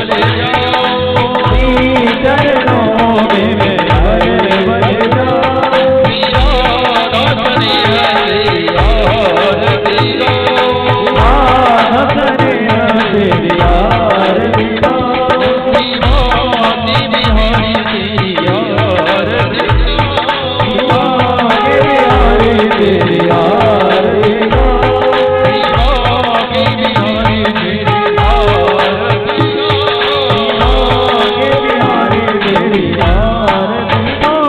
बन जाओ, चरणों में मैं हर बन जाऊं, धनी हसी आरती गाओ, धनी हसी आरती गाओ, बिहारी तेरी आरती गाओ, बिहारी तेरी आरती गाओ, बिहारी तेरी आरती गाओ, बिहारी तेरी आरती गाओ।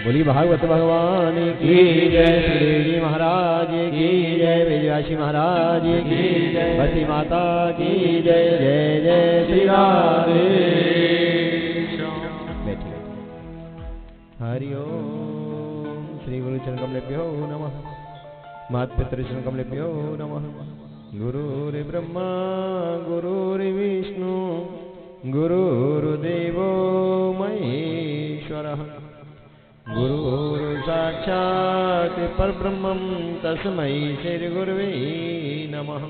बोली भागवत भगवान की जय, श्री जी महाराज की जय, विजयाशी महाराज की जय, बसी माता की जय, जय जय श्री राधे। बैठिए। हरि ओम। श्री गुरु चरण कमलेभ्यो नमः, मात पितृ चरण कमलेभ्यो नमः। गुरुर्ब्रह्मा गुरुर्विष्णु गुरुर्देवो महेश्वरः, गुरुर् साक्षात् परब्रह्मं तस्मै श्री गुरवे नमः।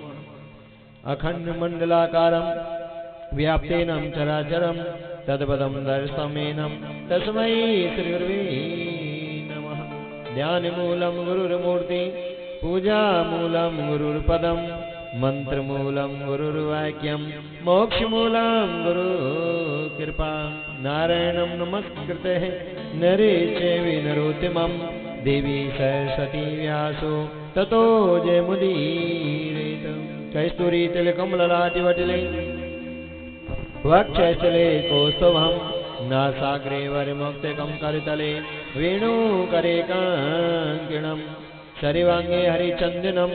अखण्डमण्डलाकारं व्याप्तेन चराचरं तद्पदं दर्शमेनं तस्मै श्री गुरवे नमः। ध्यानमूलं गुरुर्मूर्ति, पूजामूलं गुरुर्पदं, मंत्रमूलं गुरुर्वाक्यं, मोक्षमूलं गुरुकृपा। नारायणं नमस्कृते नरे चैव नरोत्तमं, देवी सरस्वती व्यासो ततो जयमुदीरयेत्। कस्तूरीतिलकमललाटिवटिले वक्षस्थले कौस्तुभं, नासाग्रे वरमुक्तकं करतले वेणुकरे काङ्किणं, शरीवाङ्गे हरिचन्दनं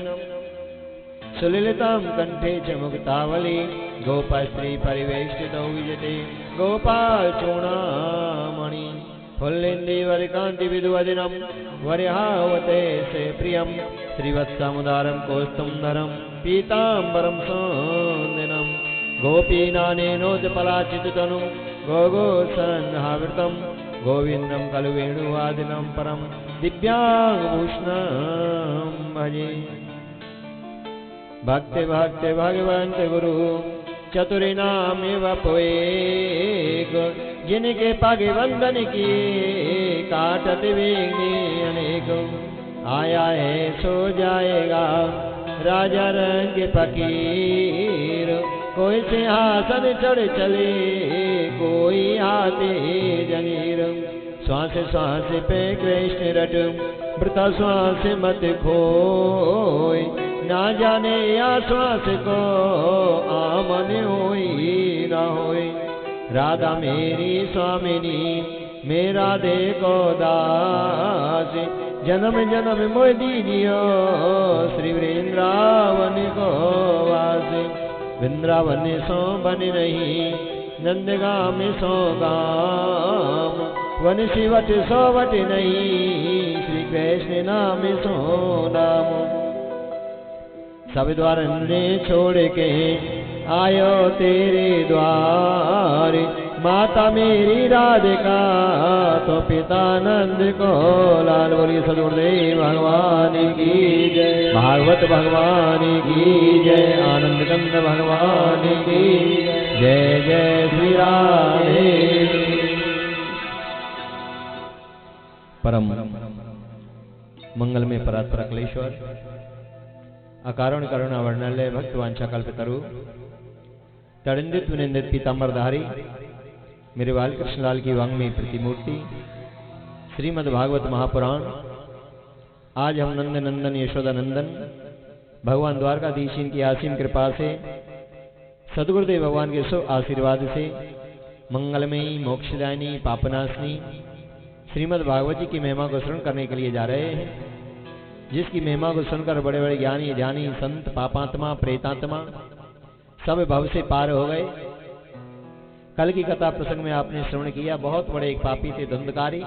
सुललितां कंठे च मुक्तावली, गोपस्त्री परिवेष्टितौ विजते गोपालचूडामणि। फुल्लिन्दीवरकान्ति विधुवदनं वरिहावते से प्रियं, श्रीवत्समुदारं कौस्तुम्भरं पीताम्बरं सौन्दनं, गोपीनानेनोदपलाचिततनुं गोगोसन्हावृतं, गोविन्दं खलु वेणुवादिनं परं दिव्याङ्गभूषणं भजे। भक्ति भक्ति भगवंत गुरु चतुर नाम वपोएक, जिनके पग वंदन किए काटत विघ्न अनेक। आया है सो जाएगा राजा रंग फकीर, कोई सिंहासन चढ़ चले कोई हाथी जंजीर। श्वास श्वास पे कृष्ण रट वृथा श्वास मत खोय, ना जाने आश्वास को आमन होई ना होई। राधा मेरी स्वामिनी मेरा देखो दास, जन्म जन्म मोह दीजियो श्री वृंदावन को वास। वृंदावन सो बन नहीं नंदगाम सो गाम, वन शिवट सो वट नहीं श्री कृष्ण नाम सो नाम। सब द्वार ने छोड़ के आयो तेरे द्वार, माता मेरी राधिका तो पिता नंद को लाल। बोलिए सदगुरुदेव भगवान की जय, भागवत भगवान की जय, आनंद कंद भगवान की जय, जय श्री राधे। परम मंगल में परात्पर अखिलेश्वर अकारण करुणा वर्णलय भक्त वांछा कल्पतरु तड़िंदित विनिंदित पीतांबरधारी मेरे बाल कृष्णलाल की वांग में प्रतिमूर्ति श्रीमद् भागवत महापुराण। आज हम नंद नंदन यशोदा नंदन भगवान द्वारकाधीश की असीम कृपा से सदगुरुदेव भगवान के शुभ आशीर्वाद से मंगलमयी मोक्षदायिनी पापनाशनी श्रीमद् भागवत जी की महिमा को श्रवण करने के लिए जा रहे हैं, जिसकी महिमा को सुनकर बड़े बड़े ज्ञानी ध्यानी संत पापात्मा प्रेतात्मा सब भव से पार हो गए। कल की कथा प्रसंग में आपने श्रवण किया, बहुत बड़े एक पापी थे धुंधकारी,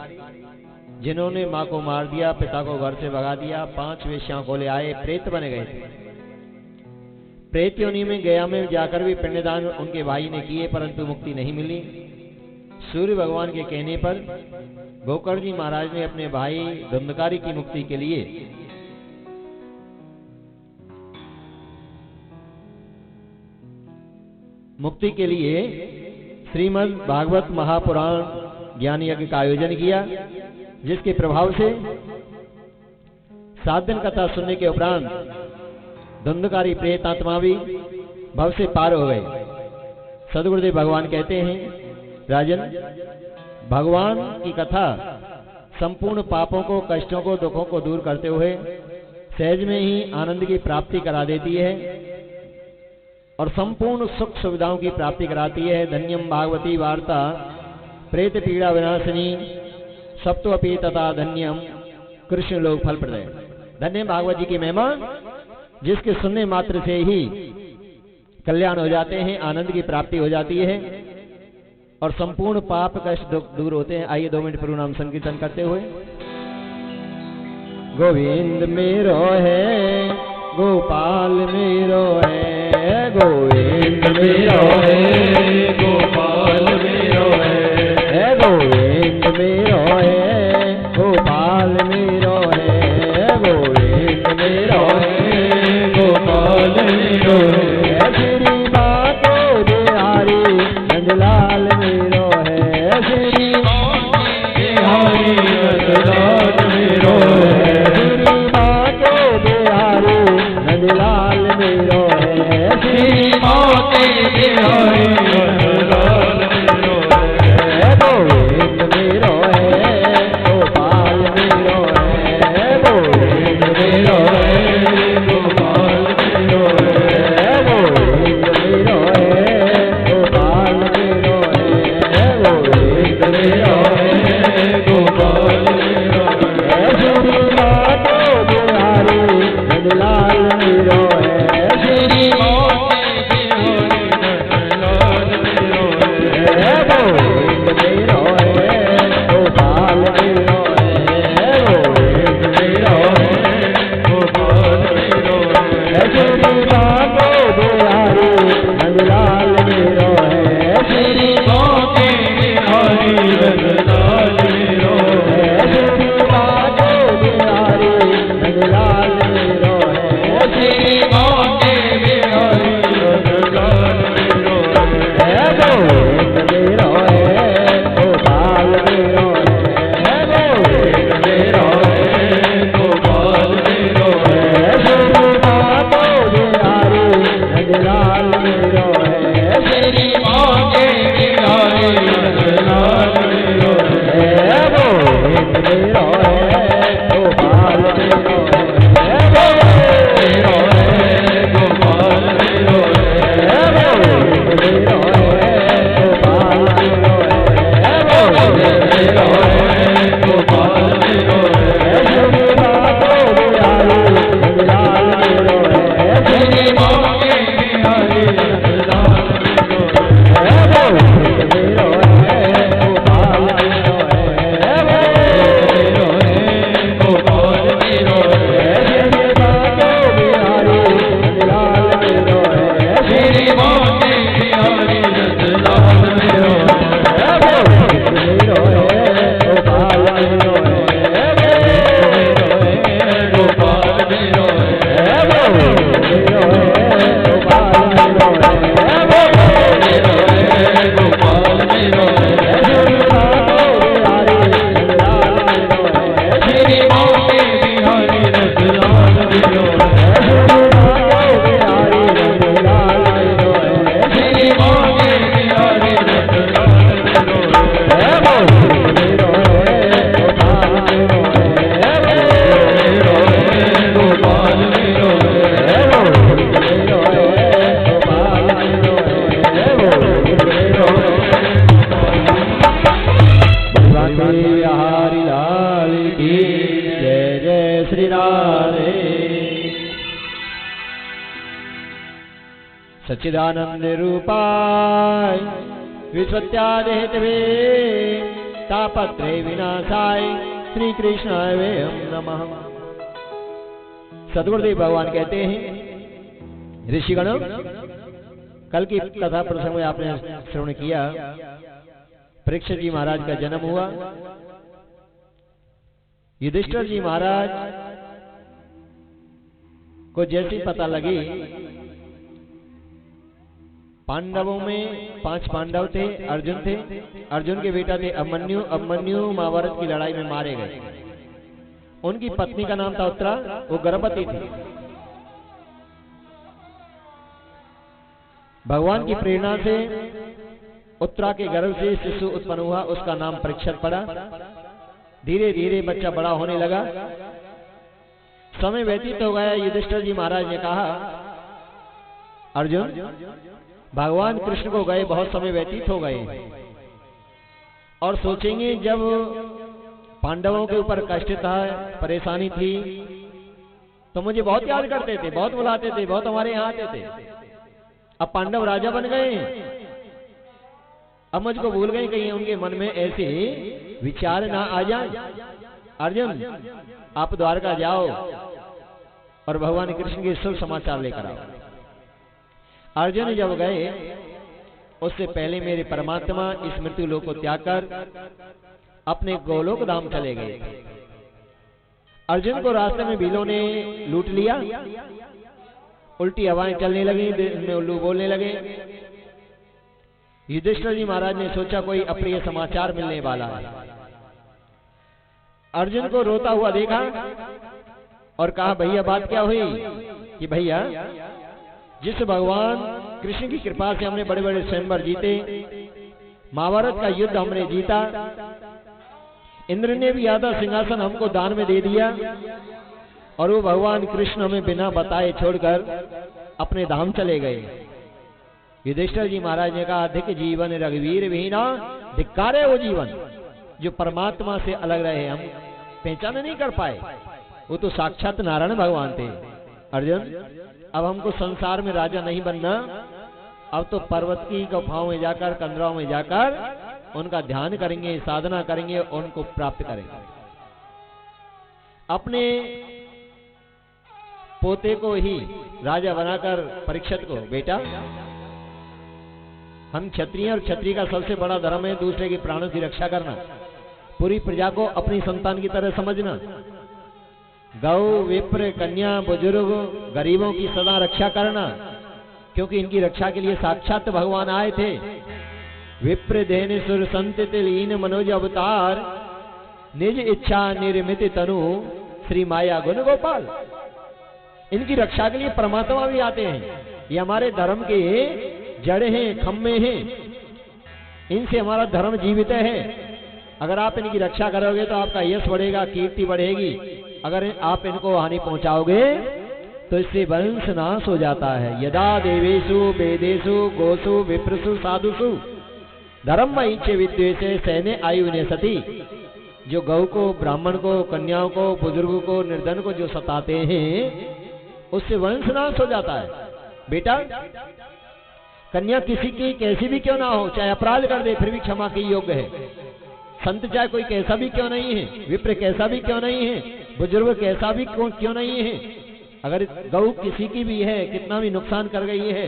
जिन्होंने माँ को मार दिया, पिता को घर से भगा दिया, 5 वेश्याओं को ले आए, प्रेत बन गए थे। प्रेत योनि में गया में जाकर भी पिंडदान उनके भाई ने किए, परंतु मुक्ति नहीं मिली। सूर्य भगवान के कहने पर गोकर्ण जी महाराज ने अपने भाई धुंधकारी की मुक्ति के लिए मुक्ति के लिए श्रीमद् भागवत महापुराण ज्ञान यज्ञ का आयोजन किया, जिसके प्रभाव से 7 दिन कथा सुनने के उपरांत धुंधकारी प्रेत आत्मा भी भव से पार हो गए। सदगुरुदेव भगवान कहते हैं, राजन, भगवान की कथा संपूर्ण पापों को, कष्टों को, दुखों को दूर करते हुए सहज में ही आनंद की प्राप्ति करा देती है और संपूर्ण सुख सुविधाओं की प्राप्ति कराती है। धन्यम भागवती वार्ता प्रेत पीड़ा विनाशिनी सप्तोपि तथा धन्यम कृष्ण लोक फल प्रदय। धन्य भागवत जी की महिमा, जिसके सुनने मात्र से ही कल्याण हो जाते हैं, आनंद की प्राप्ति हो जाती है और संपूर्ण पाप कष्ट दुख दूर होते हैं। आइए 2 मिनट प्रभु नाम संकीर्तन करते हुए। गोविंद मेरो है, गोपाल मेरो है, गोविंद मेरो है, गोपाल मेरो है, गोविंद मेरो है, गोपाल मेरो है, गोविंद मेरो है, गोपाल मेरो है, श्री बातो बिहारी नंदलाल मेरो है, श्री बिहारी नंदलाल मेरो है, श्री बातो बिहारी नंदलाल मेरो है, श्री बातो बिहारी नंदलाल मेरो है, गोविंद मेरो है, गोपाल मेरो है, गोविंद मेरो है, गोपाल मेरो है, गोविंद मेरो है, गोपाल मेरो है, गोविंद मेरो है, गोपाल मेरो है, श्री मातो बिहारी नंदलाल मेरो है, श्री मातो बिहारी नंदलाल मेरो है, गोविंद मेरो है, गोपाल मेरो है, गोविंद मेरो है, गोपाल मेरो है, श्री मातो बिहारी नंदलाल मेरो है, श्री मातो बिहारी नंदलाल मेरो है, श्री मातो बिहारी नंदलाल मेरो है, श्री मातो बिहारी नंदलाल मेरो है, गोविंद मेरो है, गोपाल मेरो है, गोविंद मेरो है, गोपाल मेरो है, श्री मातो बिहारी नंदलाल मेरो है, श्री मातो बिहारी नंदलाल मेरो है, गोविंद मेरो है, गोपाल मेरो है, गोविंद मेरो है, गोपाल मेरो है, गोविंद मेरो है, गोपाल मेरो है, गोविंद मेरो है, गोपाल मेरो है, श्री मातो बिहारी नंदलाल मेरो है, श्री मातो बिहारी नंदलाल मेरो है, गोविंद मेरो है, गोपाल मेरो है, गोविंद मेरो है, गोपाल मेरो है, श्री मातो बिहारी नंदलाल मेरो है, श्री मातो बिहारी नंदलाल मेरो है, गोविंद मेरो है, गोपाल मेरो है, गोपाल मेरो है, गोविंद मेरो है, गोपाल मेरो है, गोपाल मेरो है, श्री मातो बिहारी नंदलाल मेरो है, श्री मातो बिहारी नंदलाल मेरो है, श्री मातो बिहारी नंदलाल मेरो है, श्री मातो बिहारी नंदलाल मेरो है, गोविंद मेरो है, गोपाल मेरो है, गोपाल मेरो है, गोविंद मेरो है, गोपाल मेरो है, गोविंद मेरो है। भगवान बिहारी लाल की जय, जय श्री राधे। सच्चिदानंद रूपाय विश्वत्यादि हेतवे तापत्रय विनाशाय श्री कृष्णाय वयं नमः। सदगुरुदेव भगवान कहते हैं, ऋषिगण, कल की कथा प्रसंग में आपने श्रवण किया, परीक्षित जी महाराज का जन्म हुआ। युधिष्ठिर जी महाराज को जैसी पता लगी पांडवों में 5 पांडव थे, अर्जुन थे, अर्जुन के बेटा थे अभिमन्यु, अभिमन्यु महाभारत की लड़ाई में मारे गए। उनकी पत्नी का नाम था उत्तरा, वो गर्भवती थी। भगवान की प्रेरणा से उत्तरा के गर्भ से शिशु उत्पन्न हुआ, उसका नाम परीक्षित पड़ा। धीरे धीरे बच्चा बड़ा होने लगा। समय व्यतीत हो गया। युधिष्ठिर जी महाराज ने कहा, अर्जुन, भगवान कृष्ण को गए बहुत समय व्यतीत हो गए और सोचेंगे जब पांडवों के ऊपर कष्ट था, परेशानी थी, तो मुझे बहुत याद करते थे, बहुत बुलाते थे, बहुत हमारे यहाँ आते थे। अब पांडव राजा बन गए, अब मुझको भूल गए, कहीं उनके मन में ऐसे विचार ना आ जाए। अर्जुन, आप द्वारका जाओ और भगवान कृष्ण के शुभ समाचार लेकर आओ। अर्जुन जब गए, उससे पहले मेरे परमात्मा इस मृत्यु लोक को त्याग कर अपने गोलोक धाम चले गए। अर्जुन को रास्ते में भीलों ने लूट लिया, उल्टी हवाएं चलने लगी, में उल्लू बोलने लगे। युधिष्ठिर जी महाराज ने सोचा कोई अप्रिय समाचार मिलने वाला है। अर्जुन को रोता हुआ देखा और कहा, भैया बात क्या हुई? कि भैया, जिस भगवान कृष्ण की कृपा से हमने बड़े बड़े स्वयंवर जीते, महाभारत का युद्ध हमने जीता, इंद्र ने भी आधा सिंहासन हमको दान में दे दिया और वो भगवान कृष्ण हमें बिना बताए छोड़कर अपने धाम चले गए। युधिष्ठिर जी महाराज ने कहा, अधिक जीवन रघुवीर विहीना, धिक्कार है वो जीवन जो परमात्मा से अलग रहे, हम पहचान नहीं कर पाए। वो तो साक्षात नारायण भगवान थे। अर्जुन, अब हमको संसार में राजा नहीं बनना, अब तो पर्वत की गुफाओं में जाकर, कंदराओं में जाकर उनका ध्यान करेंगे, साधना करेंगे, उनको प्राप्त करेंगे। अपने पोते को ही राजा बनाकर परीक्षित को, बेटा, हम क्षत्रिय और क्षत्रिय का सबसे बड़ा धर्म है दूसरे के प्राणों की रक्षा करना, पूरी प्रजा को अपनी संतान की तरह समझना, गौ, विप्र, कन्या, बुजुर्ग, गरीबों की सदा रक्षा करना, क्योंकि इनकी रक्षा के लिए साक्षात भगवान आए थे। विप्र देन सुर संत लीन मनोज अवतार, निज इच्छा निर्मित तनु, श्री माया गुण गोपाल। इनकी रक्षा के लिए परमात्मा भी आते हैं। ये हमारे धर्म के जड़ हैं, खम्भे हैं, इनसे हमारा धर्म जीवित है। अगर आप इनकी रक्षा करोगे तो आपका यश बढ़ेगा, कीर्ति बढ़ेगी। अगर आप इनको हानि पहुंचाओगे तो इससे वंश नाश हो जाता है। यदा देवेशु वेदेशु गोसु विप्रसु साधुसु धर्म इच्छे विद्वेषे सैन्य आयु ने सती। जो गौ को, ब्राह्मण को, कन्याओं को, बुजुर्गों को, निर्धन को जो सताते हैं, उससे वंश नाश हो जाता है। बेटा, कन्या किसी की कैसी भी क्यों ना हो, चाहे अपराध कर दे फिर भी क्षमा के योग्य है। संत चाहे कोई कैसा भी क्यों नहीं है, विप्र कैसा भी क्यों नहीं है, बुजुर्ग कैसा भी क्यों नहीं है, अगर गौ किसी की भी है, कितना भी नुकसान कर गई है,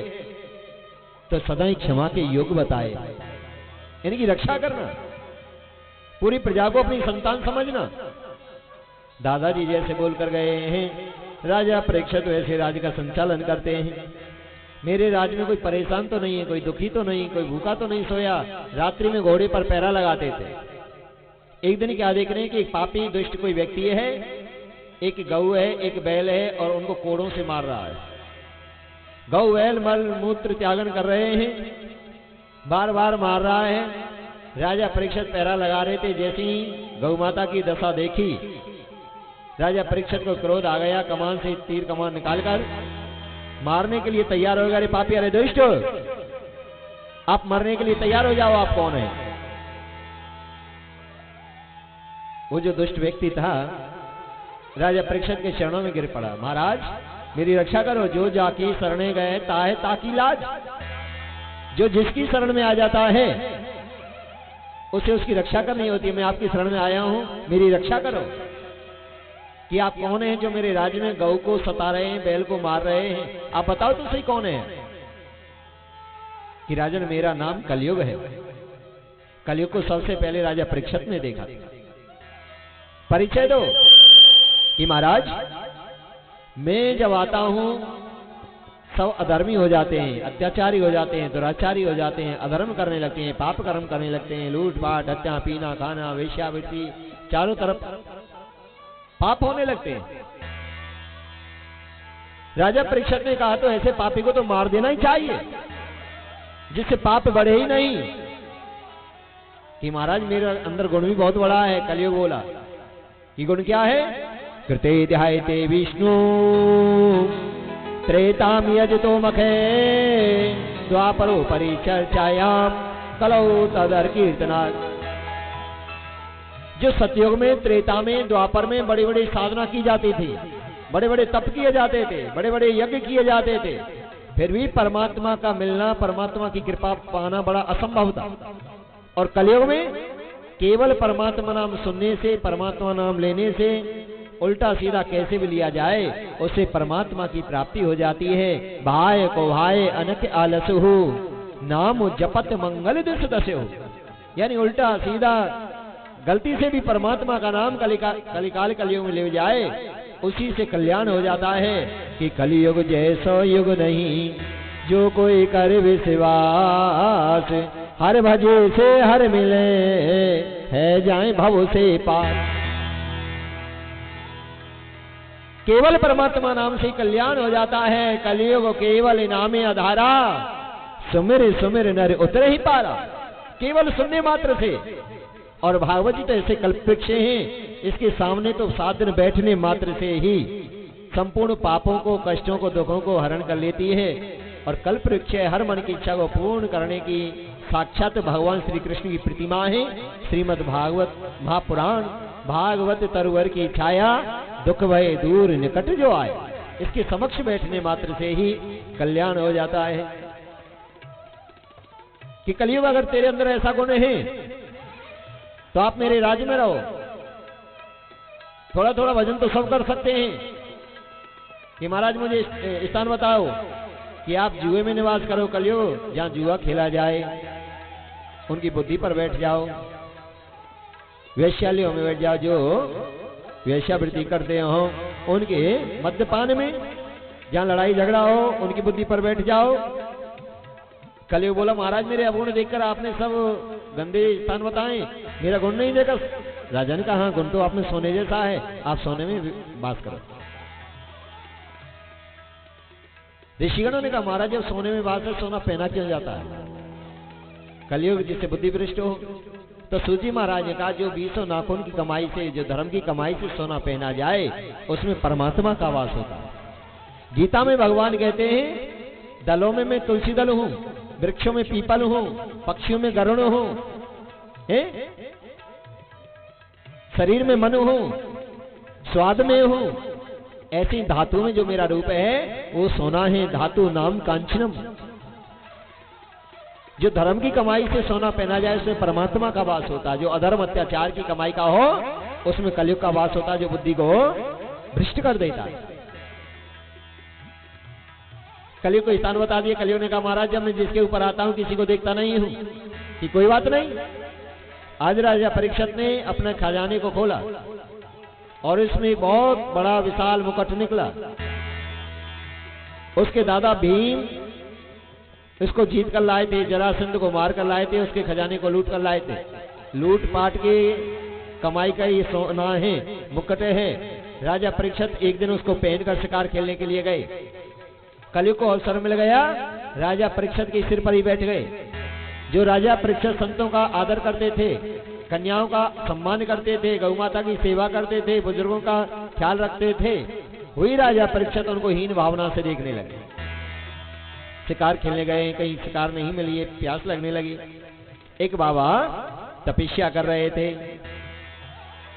तो सदा ही क्षमा के योग्य बताए। इनकी रक्षा करना, पूरी प्रजा को अपनी संतान समझना। दादाजी जैसे बोलकर गए हैं, राजा परीक्षित वैसे राज्य का संचालन करते हैं। मेरे राज्य में कोई परेशान तो नहीं है, कोई दुखी तो नहीं, कोई भूखा तो नहीं सोया। रात्रि में घोड़े पर पहरा लगाते थे। एक दिन क्या देख रहे हैं कि एक पापी दुष्ट कोई व्यक्ति है, एक गऊ है, एक बैल है और उनको कोड़ों से मार रहा है। गऊ बैल मल मूत्र त्यागन कर रहे हैं, बार बार मार रहा है। राजा परीक्षित पहरा लगा रहे थे। जैसे ही गौ माता की दशा देखी, राजा परीक्षित को क्रोध आ गया। कमान से तीर कमान निकालकर मारने के लिए तैयार हो गए। अरे पापी, अरे दुष्ट, आप मरने के लिए तैयार हो जाओ, आप कौन है? वो जो दुष्ट व्यक्ति था राजा परीक्षित के चरणों में गिर पड़ा। महाराज, मेरी रक्षा करो। जो जाकी शरणे गए ताहे ताकी लाज। जो जिसकी शरण में आ जाता है उसे उसकी रक्षा करनी होती है। मैं आपकी शरण में आया हूं, मेरी रक्षा करो। कि आप कौन हैं जो मेरे राज्य में गौ को सता रहे हैं, बैल को मार रहे हैं? आप बताओ तो सही कौन है? कि राजन, मेरा नाम कलयुग है। कलयुग को सबसे पहले राजा परीक्षित ने देखा। परिचय दो। कि महाराज, मैं जब आता हूं सब अधर्मी हो जाते हैं, अत्याचारी हो जाते हैं, दुराचारी हो जाते हैं, अधर्म करने लगते हैं, पाप कर्म करने लगते हैं, लूटपाट, हत्या, पीना, खाना, वेश्यावृत्ति, चारों तरफ पाप होने लगते हैं। राजा परीक्षित ने कहा तो ऐसे पापी को तो मार देना ही चाहिए, जिससे पाप बढ़े ही नहीं। कि महाराज मेरे अंदर गुण भी बहुत बड़ा है। कलियुग बोला कि गुण क्या है? कृते ध्यायते विष्णु त्रेताम यजतो मखे द्वापरो परिचर्चायाम कलौ तदर कीर्तना। जो सतयुग में, त्रेता में, द्वापर में बड़ी बड़ी साधना की जाती थी, बड़े बड़े तप किए जाते थे, बड़े बड़े यज्ञ किए जाते थे, फिर भी परमात्मा का मिलना, परमात्मा की कृपा पाना बड़ा असंभव था। और कलयुग में केवल परमात्मा नाम सुनने से, परमात्मा नाम लेने से, उल्टा सीधा कैसे भी लिया जाए, उससे परमात्मा की प्राप्ति हो जाती है। भाय को भाय अनक आलसहु नाम जपत मंगल दिस दस्यु। यानी उल्टा सीधा गलती से भी परमात्मा का नाम कलिकाल कलयुग में ले जाए, उसी से कल्याण हो जाता है। कि कलियुग जैसो युग नहीं, जो कोई कर विश्वास, हर भजे से हर मिले, है जाए भव से पार। केवल परमात्मा नाम से कल्याण हो जाता है। कलियुग केवल नामे आधारा, सुमिर सुमिर नर उतरे ही पारा। केवल सुनने मात्र से। और भागवत जी तो ऐसे कल्पवृक्ष हैं, इसके सामने तो 7 दिन बैठने मात्र से ही संपूर्ण पापों को, कष्टों को, दुखों को हरण कर लेती है। और कल्पवृक्ष हर मन की इच्छा को पूर्ण करने की साक्षात भगवान श्री कृष्ण की प्रतिमा है। श्रीमद् भागवत महापुराण भागवत तरुवर की छाया, दुख भय दूर निकट जो आए, इसके समक्ष बैठने मात्र से ही कल्याण हो जाता है। कि कलियुग अगर तेरे अंदर ऐसा गुण है तो आप मेरे राज्य में रहो। थोड़ा थोड़ा भजन तो सब कर सकते हैं। कि महाराज मुझे स्थान बताओ कि आप जुए में निवास करो कलियुग, जहां जुआ खेला जाए, उनकी बुद्धि पर बैठ जाओ। वैश्यालयों में बैठ जाओ, जो वैश्यावृत्ति करते हो उनके मद्यपान में, जहां लड़ाई झगड़ा हो उनकी बुद्धि पर बैठ जाओ। कलियुग बोला महाराज मेरे अवगुण देखकर आपने सब गंदे स्थान बताए, मेरा गुण नहीं देखा। राजा ने कहा हाँ, गुण तो आपने सोने जैसा है, आप सोने में वास करो। ऋषिगणों ने कहा महाराज जब सोने में वास है, सोना पहना क्यों जाता है? कलियुग जिससे बुद्धि भ्रष्ट हो। तो सूजी महाराज ने कहा जो 20 नाखून की कमाई से, जो धर्म की कमाई से सोना पहना जाए, उसमें परमात्मा का वास होता है। गीता में भगवान कहते हैं दलों में मैं तुलसी दल हूं, वृक्षों में पीपल हूं, पक्षियों में गरुड़ हूं, शरीर में मन हूं, स्वाद में हूं। ऐसी धातु में जो मेरा रूप है वो सोना है। धातु नाम कांचनम। जो धर्म की कमाई से सोना पहना जाए उसमें परमात्मा का वास होता है। जो अधर्म अत्याचार की कमाई का हो उसमें कलयुग का वास होता है, जो बुद्धि को भ्रष्ट कर देता है। कलियुग को स्थान बता दिए। कलियुग ने कहा महाराज जब मैं जिसके ऊपर आता हूं किसी को देखता नहीं हूं। कि कोई बात नहीं। आज राजा परीक्षित ने अपने खजाने को खोला और इसमें बहुत बड़ा विशाल मुकुट निकला। उसके दादा भीम इसको जीत कर लाए थे, जरासंध को मार कर लाए थे, उसके खजाने को लूट कर लाए थे। लूट पाट के कमाई का ये सोना है, मुकुट है। राजा परीक्षित एक दिन उसको पहनकर शिकार खेलने के लिए गए। कलियुग को अवसर मिल गया, राजा परीक्षित के सिर पर ही बैठ गए। जो राजा परीक्षित संतों का आदर करते थे, कन्याओं का सम्मान करते थे, गौ माता की सेवा करते थे, बुजुर्गों का ख्याल रखते थे, वही राजा परीक्षित उनको हीन भावना से देखने लगे। शिकार खेलने गए, कहीं शिकार नहीं मिली, प्यास लगने लगी। एक बाबा तपस्या कर रहे थे।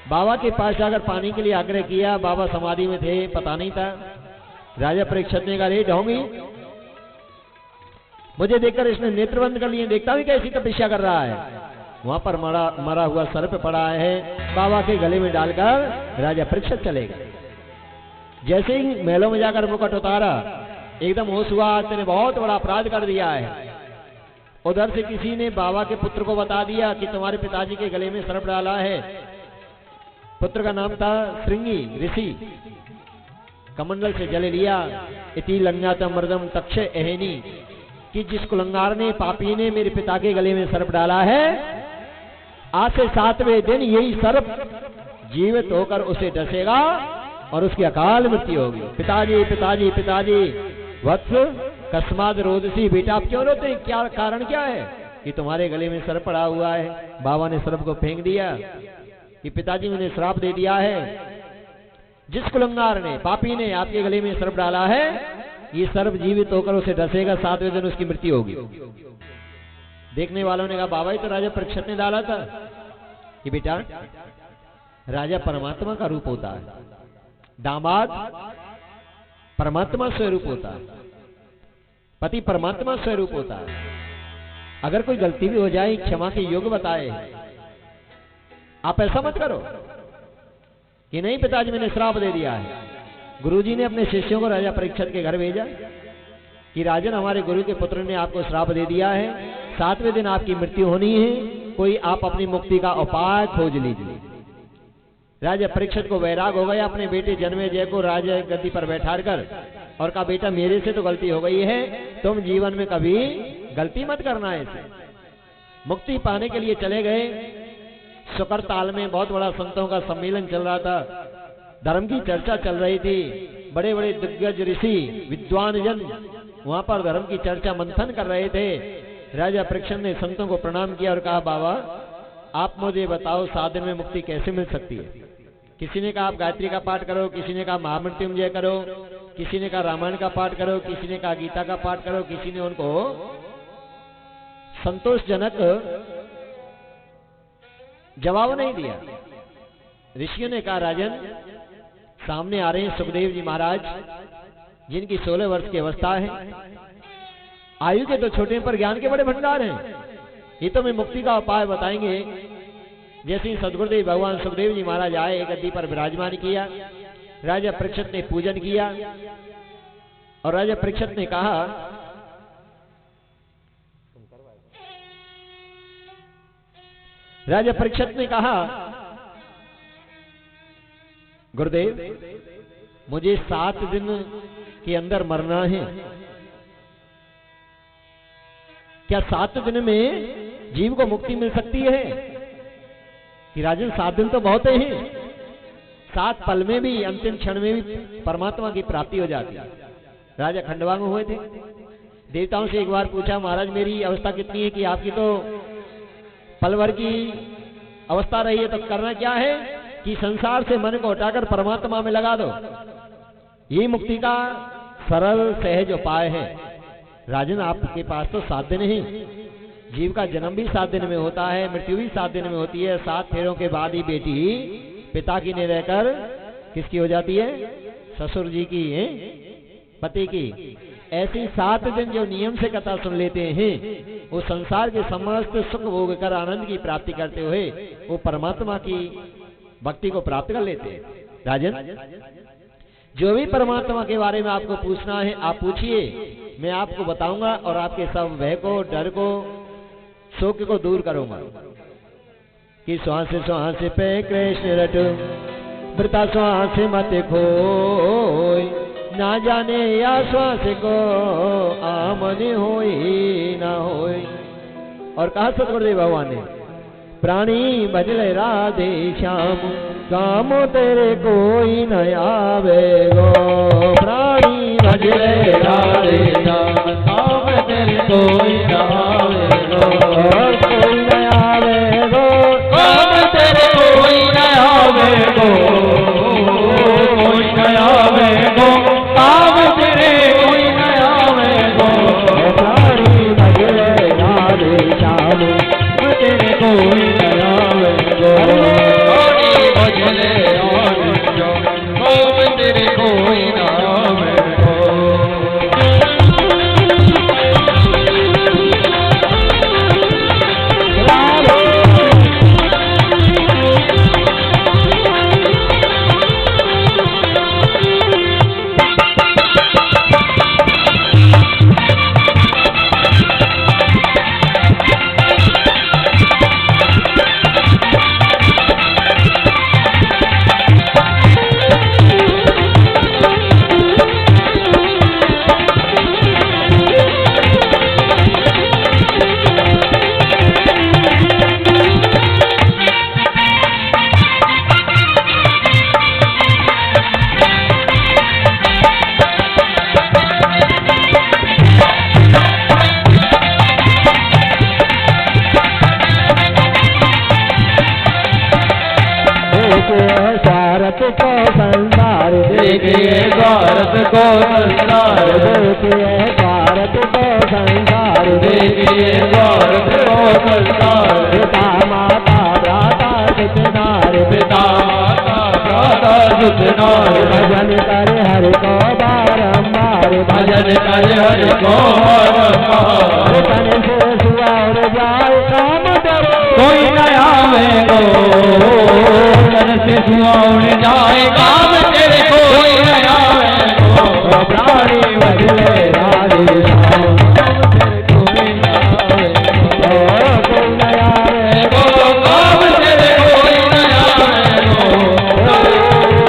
बाबा के पास जाकर पानी के लिए आग्रह किया। बाबा समाधि में थे, पता नहीं था। राजा परीक्षित ने कहा रे ढोंगी, मुझे देखकर इसने नेत्र बंद कर लिए, देखता भी कैसी तपस्या कर रहा है। वहां पर मरा हुआ सर्प पड़ा है, बाबा के गले में डालकर राजा परीक्षित चले गए। जैसे ही महलों में जाकर मुकुट उतारा, एकदम होश हुआ, तेने बहुत बड़ा अपराध कर दिया है। उधर से किसी ने बाबा के पुत्र को बता दिया कि तुम्हारे पिताजी के गले में सर्प डाला है। पुत्र का नाम था श्रृंगी ऋषि। कमंडल से जल लिया। इति लंघ्यात मर्दम तक्ष एहनी, कि जिस कुलंगार ने, पापी ने मेरे पिता के गले में सर्प डाला है, आज से 7वें दिन यही सर्प जीवित होकर उसे डसेगा और उसकी अकाल मृत्यु होगी। पिताजी पिताजी पिताजी, वत्स कस्माद रोदसी, बेटा आप क्यों रोते हैं, क्या कारण क्या है? कि तुम्हारे गले में सर्प पड़ा हुआ है। बाबा ने सर्प को फेंक दिया कि पिताजी मैंने श्राप दे दिया है, जिस कुलंगार ने, पापी ने आपके गले में सर्प डाला है, ये सर्प जीवित होकर उसे डसेगा, 7वें दिन उसकी मृत्यु होगी। देखने वालों ने कहा बाबा ये तो राजा परीक्षित ने डाला था। कि बेटा राजा परमात्मा का रूप होता है, दामाद परमात्मा स्वरूप होता है, पति परमात्मा स्वरूप होता है। अगर कोई गलती भी हो जाए क्षमा के योग बताए, आप ऐसा मत करो कि नहीं पिताजी मैंने श्राप दे दिया है। गुरुजी ने अपने शिष्यों को राजा परीक्षित के घर भेजा कि राजन हमारे गुरु के पुत्र ने आपको श्राप दे दिया है, 7वें दिन आपकी मृत्यु होनी है, कोई आप अपनी मुक्ति का उपाय खोज लीजिए। राजा परीक्षित को वैराग हो गया अपने बेटे जन्मेजय को राजा गद्दी पर बैठा कर, और कहा बेटा मेरे से तो गलती हो गई है, तुम जीवन में कभी गलती मत करना है। इसे मुक्ति पाने के लिए चले गए। शुकर ताल में बहुत बड़ा संतों का सम्मेलन चल रहा था, धर्म की चर्चा चल रही थी, बड़े बड़े दिग्गज ऋषि विद्वान जन वहां पर धर्म की चर्चा मंथन कर रहे थे। राजा परीक्षित ने संतों को प्रणाम किया और कहा बाबा आप मुझे बताओ 7 दिन में मुक्ति कैसे मिल सकती है। किसी ने कहा आप गायत्री का पाठ करो, किसी ने कहा महामृत्युंजय करो, किसी ने कहा रामायण का पाठ करो, किसी ने कहा गीता का पाठ करो, किसी ने उनको संतोषजनक जवाब नहीं दिया। ऋषियों ने कहा राजन सामने आ रहे हैं सुखदेव जी महाराज, जिनकी 16 वर्ष की अवस्था है, आयु के तो छोटे पर ज्ञान के बड़े भंडार हैं, ये तो मैं मुक्ति का उपाय बताएंगे। जैसे ही सदगुरुदेव भगवान सुखदेव जी महाराज आए, गद्दी पर विराजमान किया, राजा परीक्षित ने पूजन किया और राजा परीक्षित ने कहा गुरुदेव मुझे 7 दिन के अंदर मरना है, क्या 7 दिन में जीव को मुक्ति मिल सकती है? कि राजन 7 दिन तो बहुत हैं, 7 पल में भी, अंतिम क्षण में भी परमात्मा की प्राप्ति हो जाती है। राजा खंडवांग हुए थे, देवताओं से एक बार पूछा महाराज मेरी अवस्था कितनी है कि आपकी तो पल भर की अवस्था रही है, तो करना क्या है कि संसार से मन को हटाकर परमात्मा में लगा दो, ये मुक्ति का सरल सहज उपाय है। राजन आपके पास तो 7 दिन ही, जीव का जन्म भी 7 दिन में होता है, मृत्यु भी 7 दिन में होती है, 7 फेरों के बाद ही बेटी पिता की नहीं रहकर किसकी हो जाती है? ससुर जी की है, पति की। ऐसी 7 दिन जो नियम से कथा सुन लेते हैं, वो संसार के समस्त सुख भोग कर आनंद की प्राप्ति करते हुए वो परमात्मा की भक्ति को प्राप्त कर लेते हैं। राजन जो भी परमात्मा के बारे में आपको पूछना है आप पूछिए, मैं आपको बताऊंगा और आपके सब भय को, डर को, शोक को दूर करूंगा। कि श्वास श्वास पे कृष्ण रटो, वृता श्वास मत खोई, ना जाने या श्वास को आमन होई ना होई। और कहा सतगुरुदेव भगवान ने, प्राणी भजले राधे श्याम, कामो तेरे कोई न आवे गो। प्राणी भजले राधे श्याम, काम तेरे कोई न आवे गो। कोई न आवे गो, काम तेरे कोई न आवे गो। कोई न आवे गो, काम तेरे कोई न आवे गो। प्राणी भजले राधे श्याम, तेरे कोई न आवे गो। प्राणी भजले राधे श्याम, काम तेरे कोई न आवे गो। को संसार देखिए भारत को संसार देखिए भारत को संसार पिता माता भ्राता सुतनार पिता माता भ्राता सुतनार भजन करे हरि को बारंबार भजन करे हरि को बारंबार तन से सुआर जाए काम करे कोई न आवे गो तन से सुआर जाए काम तेरे कोई न आवे गो प्राणी बदले राधे श्याम कोई न आवे कोई नया गो काम तेरे कोई न आवे गो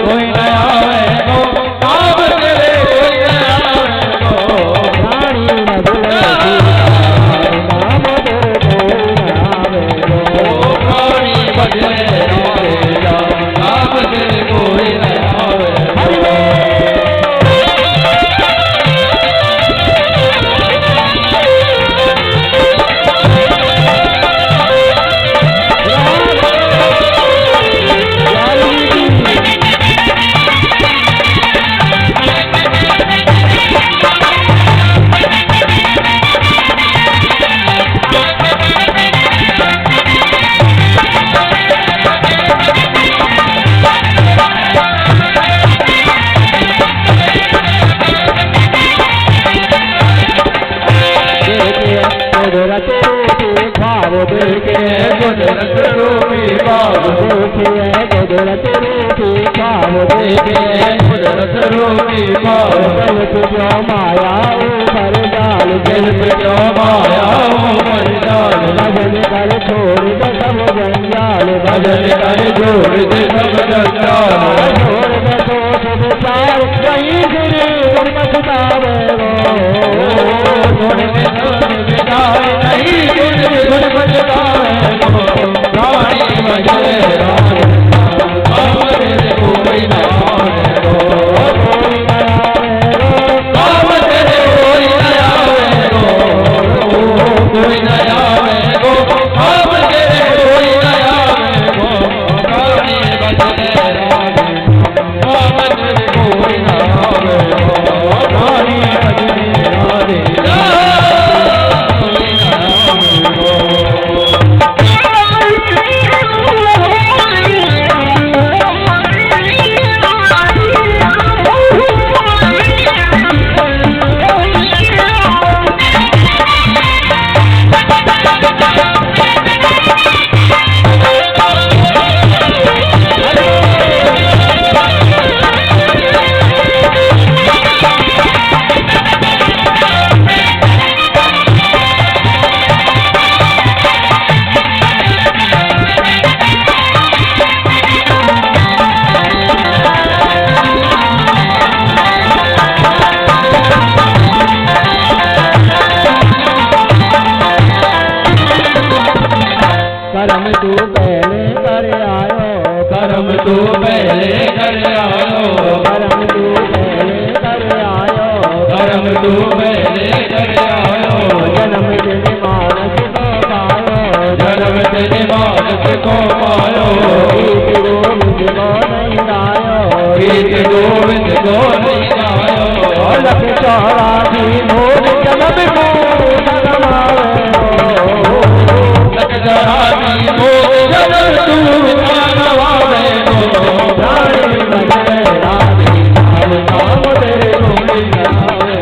कोई न आवे गो काम तेरे कोई न आवे गो प्राणी बदले नाम दे कोई नावे प्राणी बदले काम तेरे कोई न आवे कुदरत रूपी भाव देखे कुदरत रूपी भाव देखिए कुदरत रूपी भाव देखे कुदरत रूपी भाव जल जो माया ऊपर डाल दिल पे जो माया ऊपर डाल भजन कर छोड़ दे सब जंजाल भजन कर जोड़ दे सब जंजाल छोड़ दे सोच विचार कहीं गिरे गुरमत गावे छोड़ दे सोच विचार नहीं गुण बजतावे गो प्राणी बजले काम तेरे कोई न आवे गो काम तेरे कोई न आवे गो कोई न आवे गो काम तेरे कोई न आवे गो प्राणी बजले काम तेरे कोई न आवे गो प्राणी बजले कर्म तू पहले कर आयो कर्म तू पहले कर आयो कर्म तू पहले कर आयो कर्म तू पहले कर आयो जन्म दिन मानस को पायो जन्म तेरे मानस को पायो गीत गोविंद को नहीं गायो गीत गोविंद को नहीं गायो लख 84 भोग जन्म को नमावे लख 84 भोग जन्म तू नवावे गो प्राणी बदले राधे नाम तेरे कोई नावे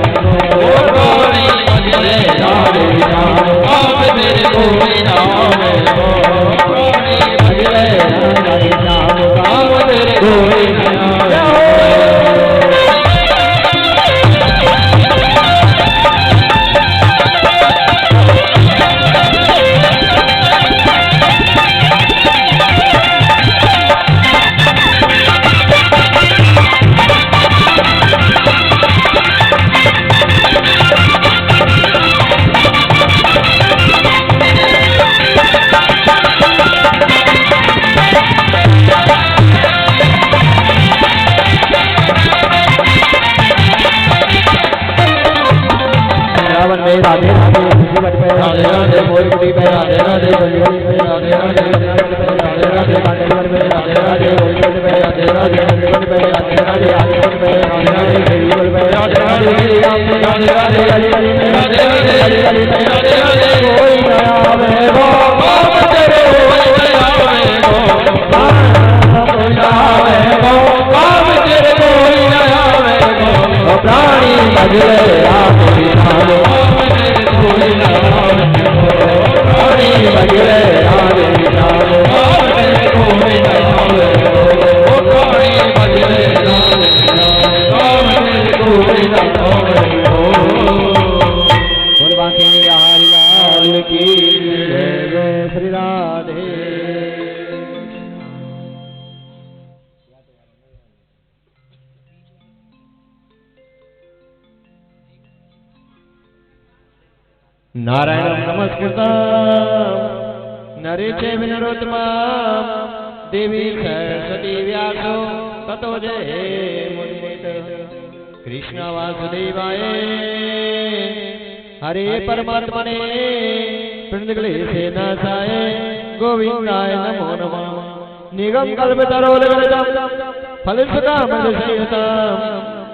प्राणी बजले राधे काम तेरे कोई न आवे गो प्राणी बजले राधे नाम काम तेरे कोई न आवे गावे लाल की जय जय श्री राधे। नारायणं नमस्कृतं नरेण चैव नरोत्तमं देवी सरस्वती व्यासो ततो जयमुदीरयेत्। कृष्ण वासुदेवाय हरे परमात्मने प्रणतक्लेशनाशाय गोविन्दाय नमो नमः। निगम कल्पतरोर्गलितं फलसुकामलसंयुतं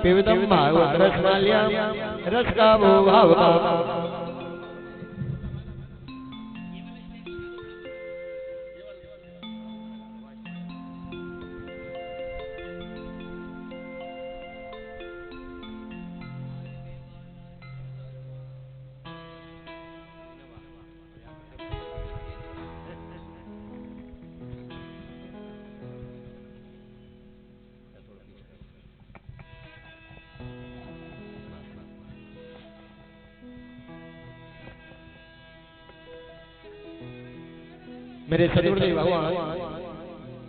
पिबतं भागवत रसमाल्यं रसकामो भावकामः। मेरे सदगुरुदेव भगवान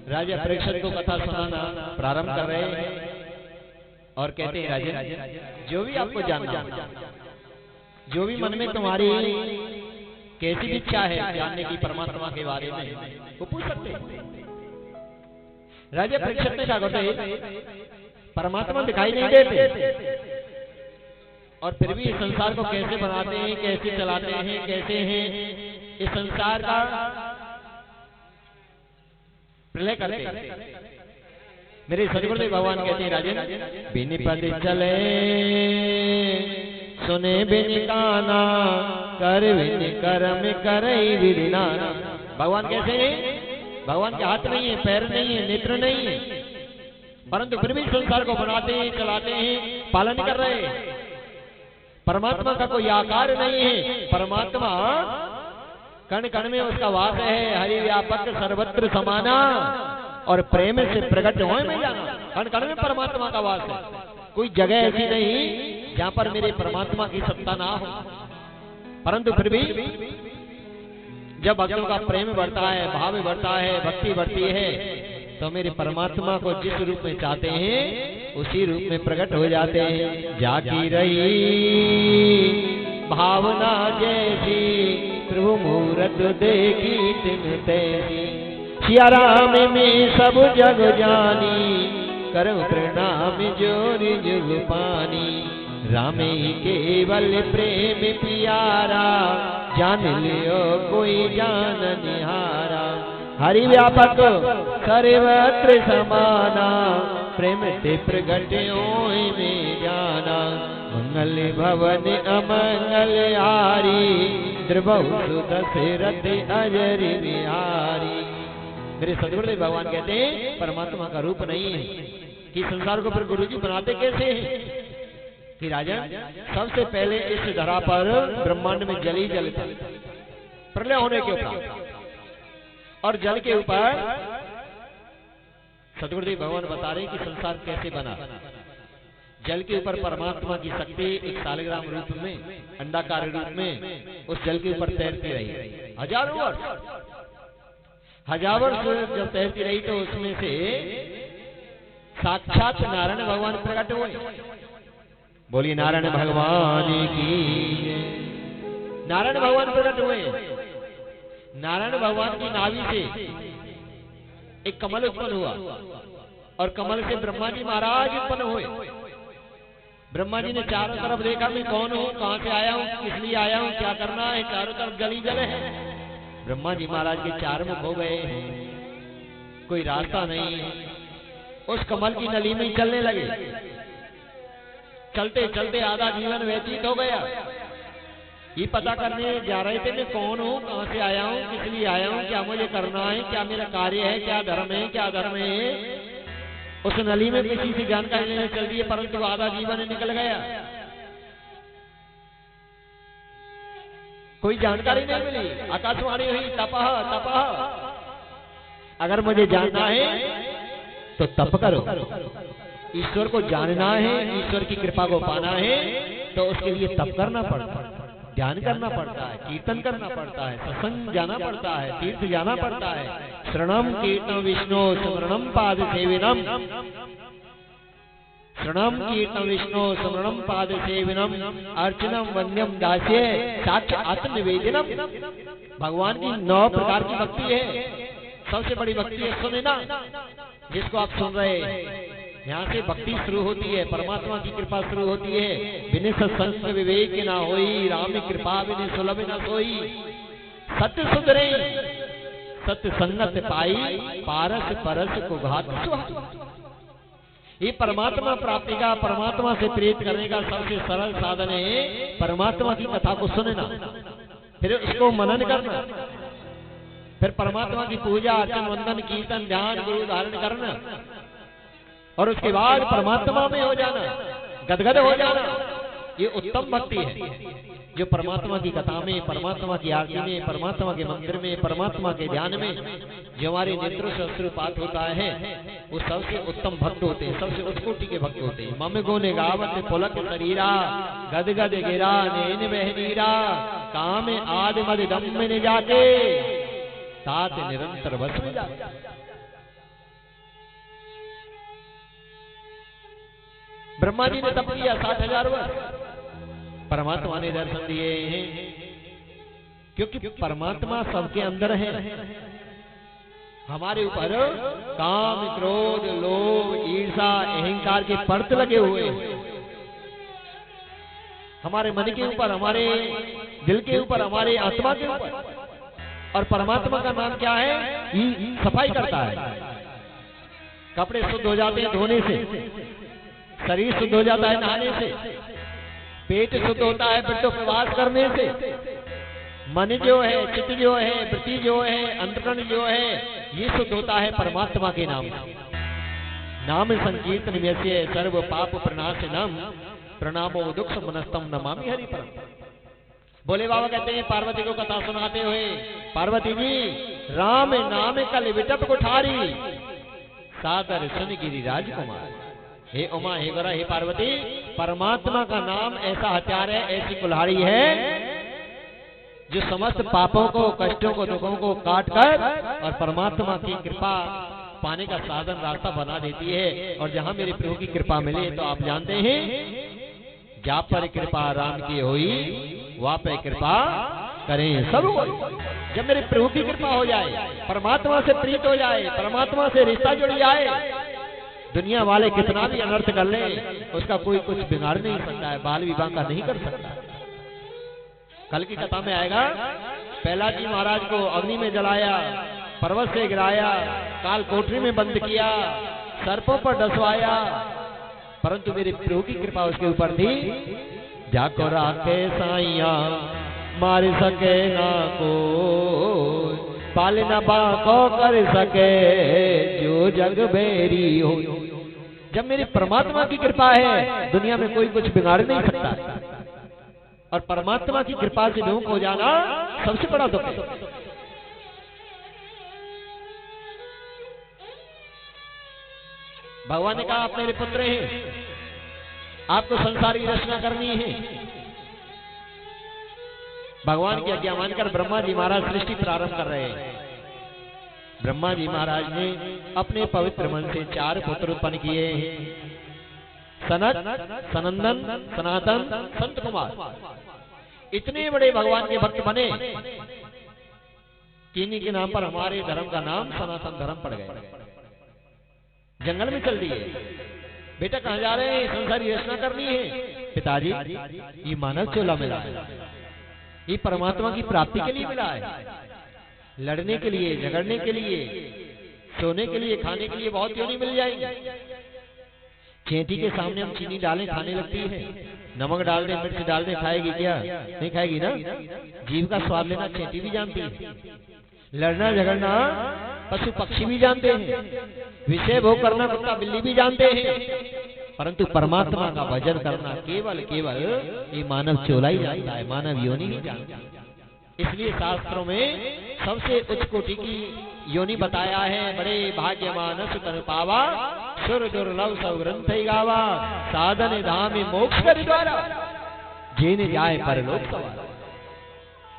राजा परीक्षित को कथा सुनाना प्रारंभ कर रहे हैं और कहते हैं, राजन जो भी आपको जानना, जो भी मन में तुम्हारी कैसी भी इच्छा है जानने की परमात्मा के बारे में, वो पूछ सकते हैं। राजा परीक्षित ने कहा करते परमात्मा दिखाई नहीं देते और फिर भी इस संसार को कैसे बनाते हैं, कैसे चलाते हैं, कैसे हैं इस संसार का प्रलय करते। मेरे सदगुरुदेव भगवान कहते हैं, राजन बिन पद चले सुने बिन काना कर बिन कर्म करई विदिना। भगवान कैसे हैं? भगवान के हाथ नहीं है, पैर नहीं है, नेत्र नहीं है, परंतु फिर भी संसार को बनाते हैं, चलाते हैं, पालन कर रहे हैं। परमात्मा का कोई आकार नहीं है। परमात्मा कण कण में उसका वास है। हरि व्यापक सर्वत्र समाना और प्रेम से प्रकट होए में जाना। कण कण में परमात्मा का वास है। कोई जगह ऐसी नहीं जहां पर मेरे परमात्मा की सत्ता ना हो। परंतु फिर भी जब भक्तों का प्रेम बढ़ता है, भाव बढ़ता है, भक्ति बढ़ती है, तो मेरे परमात्मा को जिस रूप में चाहते हैं उसी रूप में प्रकट हो जाते हैं। जागी रही भावना जैसी प्रभु मूरत देखी तिन तैसी। सिया राम में सब जग जानी करम प्रणाम जोरि जुग पानी। रामे केवल प्रेम प्यारा जान लियो कोई जान निहारा। हरि व्यापक सर्वत्र समाना प्रेम से प्रगट होए में जाना। मंगल भवन अमंगल हारी द्रवहु दशरथ अजर बिहारी। मेरे सदगुरुदेव भगवान कहते हैं परमात्मा का रूप नहीं है कि संसार को फिर गुरु जी बनाते कैसे हैं कि राजन सबसे पहले इस धरा पर ब्रह्मांड में जल ही जल था प्रलय होने के ऊपर, और जल के ऊपर सदगुरुदेव भगवान बता रहे कि संसार कैसे बना। जल के ऊपर परमात्मा की शक्ति एक सालग्राम रूप में, अंडाकार रूप में उस जल के ऊपर तैरती रही हजारों वर्ष। हजार वर्ष जब तैरती रही तो उसमें से साक्षात नारायण भगवान प्रकट हुए। बोलिए नारायण भगवान की। नारायण भगवान प्रकट हुए। नारायण भगवान की नाभि से एक कमल उत्पन्न हुआ और कमल से ब्रह्मा जी महाराज उत्पन्न हुए। ब्रह्मा जी ने चारों तरफ देखा, मैं कौन हूँ, कहाँ से आया हूँ, किस लिए आया हूँ, क्या करना है। चारों तरफ जल ही जल है। ब्रह्मा जी महाराज के चार मुख हो गए, कोई रास्ता नहीं है। उस कमल की नली में चलने लगे। चलते चलते आधा जीवन व्यतीत हो गया। ये पता करने जा रहे थे मैं कौन हूँ, कहाँ से आया हूँ, किस लिए आया हूँ, क्या मुझे करना है, क्या मेरा कार्य है, क्या धर्म है, क्या धर्म है। उस नली में किसी से जानकारी लेने चल रही है, परंतु आधा जीवन निकल गया, कोई जानकारी नहीं मिली। आकाशवाणी हुई तपह तपह। अगर मुझे जानना है तो तप करो। ईश्वर को जानना है, ईश्वर की कृपा को पाना है तो उसके लिए तप करना पड़ता। ध्यान करना पड़ता है, कीर्तन करना पड़ता है, सत्संग जाना पड़ता है, तीर्थ जाना पड़ता है। शरणम कीर्तन विष्णु स्मरणम पाद सेविनम, शरणम कीर्तन विष्णु स्मरणम पाद सेविनम, अर्चनम वन्यम दास्ये साक्ष्य आत्मनिवेदनम। भगवान की 9 प्रकार की भक्ति है। सबसे बड़ी भक्ति है सुने ना, जिसको आप सुन रहे हैं। यहाँ से भक्ति शुरू होती है, परमात्मा की कृपा शुरू होती है। बिन सत्संग विवेक ना होई, राम कृपा बिन सुलभ न सोई। सत्य सुधरे सत्य संगत पाई, पारस परस को घात सुहाई। ये परमात्मा प्राप्ति का, परमात्मा से प्रेरित करने का सबसे सरल साधन है परमात्मा की कथा को सुनना, फिर उसको मनन करना, फिर परमात्मा की पूजा अर्चन वंदन कीर्तन ध्यान गुरु धारण करना, और उसके बाद परमात्मा में हो जाना, गदगद हो जाना। ये उत्तम भक्ति है जो परमात्मा की कथा में, परमात्मा की आरती में, परमात्मा के मंदिर में, परमात्मा के ध्यान में जो हमारे नेत्रों से अश्रुपात होता है, वो सबसे उत्तम भक्त होते हैं, सबसे उत्कोटि के भक्त होते हैं। मम गुण गावत पुलक शरीरा, गदगद गिरा नैन बहनीरा, काम आदि मद दम में जाके तात निरंतर बस में जाके। ब्रह्मा जी ने तप किया 60,000 वर्ष, परमात्मा ने दर्शन दिए हैं, क्योंकि परमात्मा सबके अंदर है। हमारे ऊपर काम क्रोध लोभ ईर्षा अहंकार के परत लगे हुए हैं। हमारे मन के ऊपर, हमारे दिल के ऊपर, हमारे आत्मा के ऊपर। और परमात्मा का नाम क्या है? ये सफाई करता है। कपड़े शुद्ध हो जाते हैं धोने से, शरीर शुद्ध हो जाता है नहाने से, पेट शुद्ध होता है पेटोपवास करने से, मन जो है, चित्त जो है, वृत्ति जो है, अंतकरण जो है, ये शुद्ध होता है परमात्मा के नाम से। नाम संकीर्तन में से सर्व पाप प्रणाशनम, प्रणामो दुख मनस्तम नमामि हरि परम। बोले बाबा कहते हैं पार्वती को कथा सुनाते हुए, पार्वती जी राम नाम कल विटप कुठारी, सादर सुन गिरी राजकुमार। हे उमा, हे गोरा, हे पार्वती, परमात्मा का नाम ऐसा हथियार है, ऐसी कुल्हाड़ी है जो समस्त पापों को, कष्टों को, दुखों को काट कर और परमात्मा की कृपा पाने का साधन रास्ता बना देती है। और जहां मेरे प्रभु की कृपा मिले तो आप जानते हैं, जा पर कृपा राम की हुई, वहां पे कृपा करें सब। जब मेरे प्रभु की कृपा हो जाए, परमात्मा से प्रीत हो जाए, परमात्मा से रिश्ता जुड़ जाए, दुनिया वाले कितना भी अनर्थ कर ले, उसका कोई कुछ बिगाड़ नहीं सकता है, बाल विवाह का नहीं कर सकता। कल की कथा में आएगा, पहला जी महाराज को अग्नि में जलाया, पर्वत से गिराया, काल कोठरी में बंद किया, सर्पों पर डसवाया, परंतु मेरे प्रभु की कृपा उसके ऊपर थी। जाको राखे साइया मार सके ना को, पाल न बाको कर सके जो जग बेरी हो। जब मेरी परमात्मा की कृपा है, दुनिया में कोई कुछ बिगाड़ नहीं सकता। और परमात्मा की कृपा से विमुख हो जाना सबसे बड़ा दुख है। भगवान ने कहा आप मेरे पुत्र हैं, आपको संसार की रचना करनी है। भगवान की आज्ञा मानकर ब्रह्मा जी महाराज सृष्टि प्रारंभ कर रहे हैं। ब्रह्मा जी महाराज ने अपने पवित्र मन से 4 पुत्र उत्पन्न किए हैं, सनत, सनंदन, सनातन, संत कुमार। इतने बड़े भगवान के भक्त बने कि इन्हीं के नाम पर हमारे धर्म का नाम सनातन धर्म पड़ गया। जंगल में चल दिए, बेटा कहाँ जा रहे हैं? संसारी रचना करनी है। पिताजी ये मानव चोला मिला है, ये परमात्मा की प्राप्ति के लिए मिला है। लड़ने के लिए, झगड़ने के लिए, सोने के लिए, खाने के लिए बहुत योनि मिल जाएंगी। चेंटी के सामने हम चीनी डालें खाने लगती है, नमक डाल दें, मिर्च डाल दें, खाएगी क्या? नहीं खाएगी ना। जीव का स्वाद लेना चेंटी भी जानती है, लड़ना झगड़ना पशु पक्षी भी जानते हैं, विषय भोग करना कुत्ता बिल्ली भी जानते हैं, परंतु परमात्मा का भजन करना केवल ये मानव चोला ही जानता है, मानव योनि नहीं जानता। इसलिए शास्त्रों में सबसे उच्च कोटि की योनि बताया है। बड़े भाग्यमान सुतन पावा, सुर दुर्लभ सब ग्रंथ गावा, साधन धाम मोक्ष कर द्वारा, जिन जाए परलोक सवार।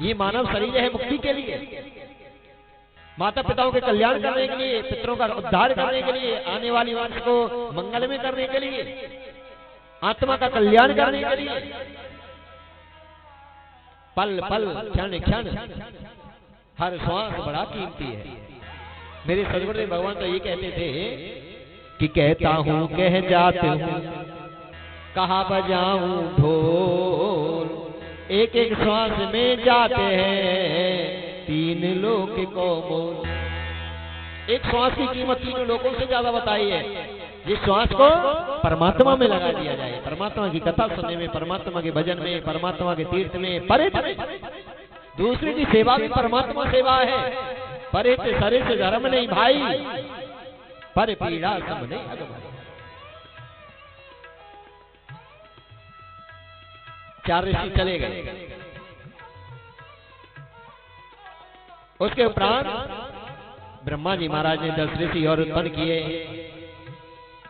ये मानव शरीर है मुक्ति के लिए, माता पिताओं के कल्याण करने के लिए, पितरों का उद्धार करने के लिए, आने वाली वंश को मंगल में करने के लिए, आत्मा का कल्याण करने के लिए। पल पल क्षण क्षण हर श्वास बड़ा कीमती है। मेरे सदगुरुदेव भगवान तो ये कहते थे कि कहता हूँ कह जाते हूँ कहा बजाऊं ढोल, एक एक श्वास में जाते हैं तीन लोक को मोल। एक श्वास की कीमत तीनों लोगों से ज्यादा बताई है। जिस श्वास को परमात्मा में लगा दिया जाए, परमात्मा की कथा सुनने में, परमात्मा के भजन में, परमात्मा के तीर्थ में, परित में, दूसरे की सेवा भी परमात्मा सेवा है। परित सरित धर्म नहीं भाई, पर पीड़ा सब नहीं अगम। चार ऋषि चले गए। उसके उपरांत ब्रह्मा जी महाराज ने 10 ऋषि और उत्पन्न किए,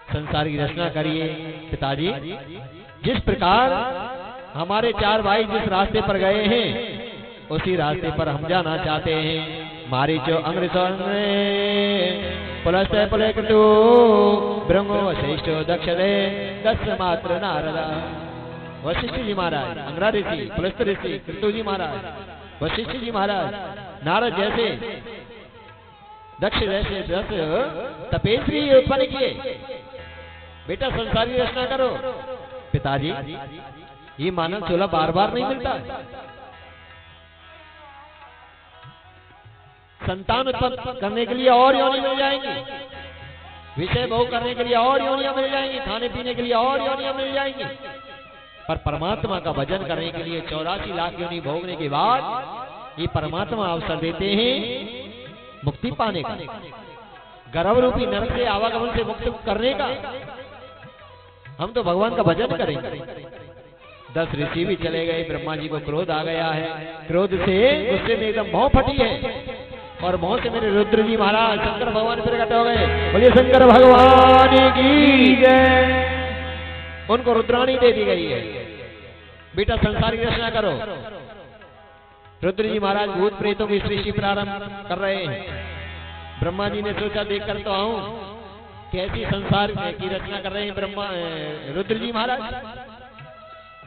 संसार की रचना करिए। पिताजी, जिस प्रकार हमारे 4 भाई जिस रास्ते पर गए हैं उसी रास्ते पर हम जाना चाहते हैं। मारीचो अंग्रेसों पुलस्ते पुलक्रतु ब्रह्मो वशिष्ठो दक्षदे 10 मात्र नारदा। वशिष्ठ जी महाराज, अंग्रा ऋषि, पुलस्त ऋषि, कृतु जी महाराज, वशिष्ठ जी महाराज, नारद जैसे, दक्ष जैसे 10 तपेश्वरी उत्पन्न किए। बेटा संसार की रचना करो। पिताजी, ये मानव चोला बार बार नहीं मिलता। संतान उत्पन्न करने के लिए और योनि मिल जाएंगी, विषय भोग करने के लिए और योनियां मिल जाएंगी, खाने पीने के लिए और योनियां मिल जाएंगी, पर परमात्मा का भजन करने के लिए 84 लाख योनि भोगने के बाद ये परमात्मा अवसर देते हैं मुक्ति पाने का, गर्भ रूपी नरक से आवागमन से मुक्त करने का। हम तो भगवान का भजन करेंगे। 10 ऋषि भी चले गए। ब्रह्मा जी को क्रोध आ गया है। क्रोध से गुस्से में एकदम भौं फटी है और भौं से मेरे रुद्र जी महाराज शंकर भगवान प्रकट हो गए। बोलिए शंकर भगवान की जय। उनको रुद्राणी दे दी गई है। बेटा संसार की रचना करो। रुद्र जी महाराज भूत प्रेतों की सृष्टि प्रारंभ कर रहे हैं। ब्रह्मा जी ने सोचा देखकर तो आऊं कैसी संसार की रचना कर रहे हैं ब्रह्मा रुद्र जी महाराज।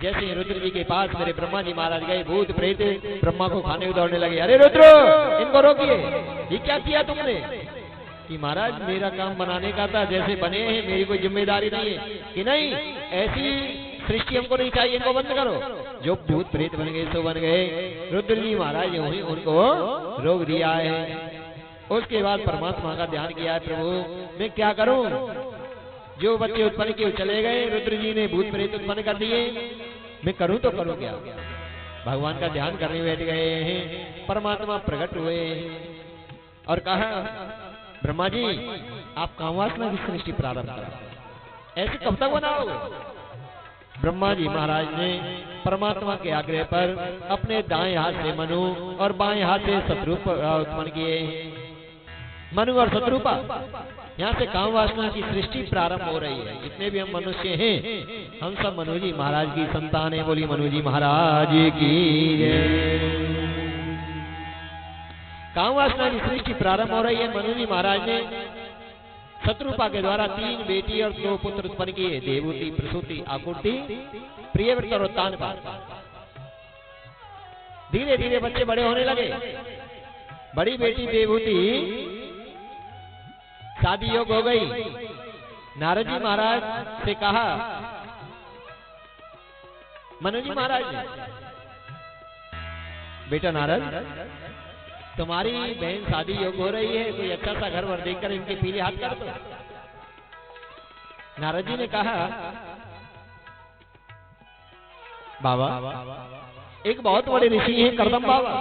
जैसे रुद्र जी के पास मेरे ब्रह्मा जी महाराज गए, भूत प्रेत ब्रह्मा को खाने को दौड़ने लगे। अरे रुद्र, इनको रोकिए, ये क्या किया तुमने? कि महाराज मेरा काम बनाने का था, जैसे बने हैं मेरी कोई जिम्मेदारी नहीं है। कि नहीं, ऐसी सृष्टि हमको नहीं चाहिए, इनको बंद करो। जो भूत प्रेत बन गए सो बन गए। रुद्र जी महाराज यूं ही उनको रोक दिया है। उसके बाद परमात्मा का ध्यान किया है, प्रभु मैं क्या करूं? जो बच्चे उत्पन्न किए चले गए, रुद्र जी ने भूत प्रेत उत्पन्न कर दिए, मैं करूं तो करूं क्या? भगवान का ध्यान करने बैठ गए हैं। परमात्मा प्रकट हुए और कहा, ब्रह्मा जी आप कामवासना की सृष्टि प्रारंभ करो, ऐसे कब तक बनाओगे? ब्रह्मा जी महाराज ने परमात्मा के आग्रह पर अपने दाएं हाथ से मनु और बाएं हाथ से शत्रुप उत्पन्न किए। मनु और शत्रुपा, यहाँ से काम वासना की सृष्टि प्रारंभ हो रही है। जितने भी हम मनुष्य हैं हम सब मनु जी महाराज की संतान है। बोली मनु जी महाराज की जय। काम वासना की सृष्टि प्रारंभ हो रही है। मनु जी महाराज ने शत्रुपा के द्वारा 3 बेटी और 2 पुत्र उत्पन्न किए, देवहूति, प्रसूति, आकुति, प्रियव्रत और उत्तानपाद। धीरे धीरे बच्चे बड़े होने लगे। बड़ी बेटी देवहूति शादी योग्य हो गई। नारद जी महाराज से कहा, मनु जी महाराज ने, बेटा नारद तुम्हारी बहन शादी योग्य हो रही है, कोई अच्छा सा घर वर देखकर इनके पीले हाथ कर दो। नारद जी ने कहा, बाबा एक बहुत बड़े ऋषि हैं करदम बाबा,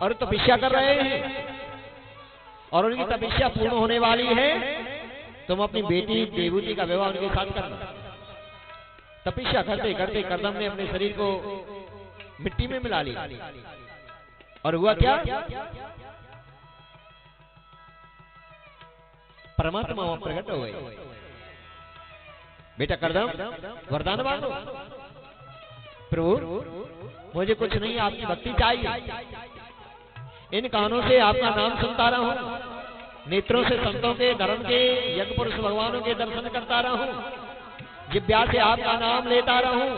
और तपस्या कर रहे हैं और उनकी तपस्या पूर्ण होने वाली है। तुम अपनी बेटी देवहूति का विवाह उनके साथ करना। तपस्या करते करते करदम ने अपने शरीर को मिट्टी में मिला लिया और हुआ क्या? परमात्मा वहां प्रकट हो गए। बेटा करदम वरदान मांगो। प्रभु मुझे कुछ नहीं, आपकी भक्ति चाहिए। इन कानों से आपका नाम सुनता रहूं, नेत्रों से संतों के, धर्म के, यज्ञ पुरुष भगवानों के दर्शन करता रहूं, जिह्वा से आपका नाम लेता रहूं,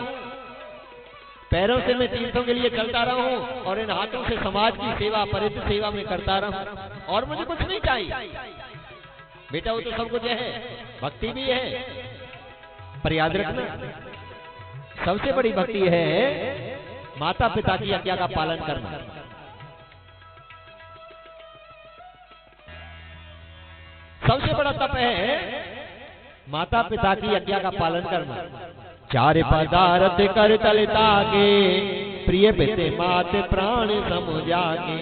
पैरों से मैं तीर्थों के लिए चलता रहूं, और इन हाथों से समाज की सेवा, परित सेवा में करता रहूं, और मुझे कुछ नहीं चाहिए। बेटा वो तो सब कुछ है, भक्ति भी है, पर याद रखना सबसे बड़ी भक्ति है माता पिता की आज्ञा का पालन करना। सबसे बड़ा तप है माता पिता की आज्ञा का पालन करना। चार पदार्थ कर तलता के, प्रिय पिते माते प्राण समुझागे।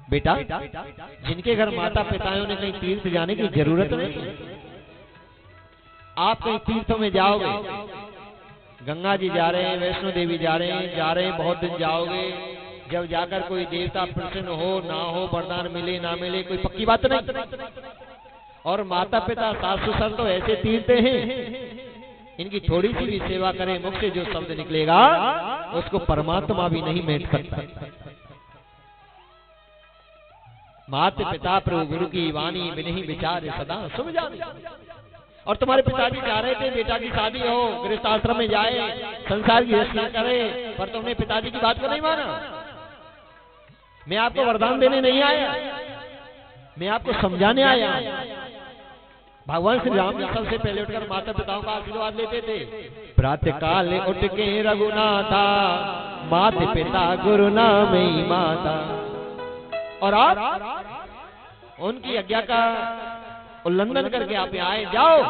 बेटा जिनके घर माता पिताओं ने कहीं तीर्थ जाने की जरूरत नहीं, आप कहीं तीर्थों में जाओगे, गंगा जी जा रहे हैं, वैष्णो देवी जा रहे हैं, बहुत दिन जाओगे, जब जाकर कोई देवता प्रसन्न हो ना हो, वरदान मिले ना मिले, कोई पक्की बात नहीं। और माता पिता सास ससुर तो ऐसे तीर्थ हैं, इनकी थोड़ी सी भी सेवा करें, मुख से जो शब्द निकलेगा उसको परमात्मा भी नहीं मेट सकता। माता पिता प्रभु गुरु की वाणी बिनहि विचार सदा सुभ जानी। और तुम्हारे पिताजी चाह रहे थे बेटा की शादी हो, गृहस्थ आश्रम में जाए, संसार की रचना करे, पर तुमने पिताजी की बात को नहीं माना। मैं आपको वरदान देने नहीं आया, मैं आपको समझाने आया। भगवान श्री राम जी सबसे पहले उठकर माता पिताओं का आशीर्वाद लेते थे। प्रातः काल उठ के रघुनाथा, माता पिता गुरु नाम ही माता। और आप उनकी आज्ञा का उल्लंघन करके आप यहाँ आए, जाओ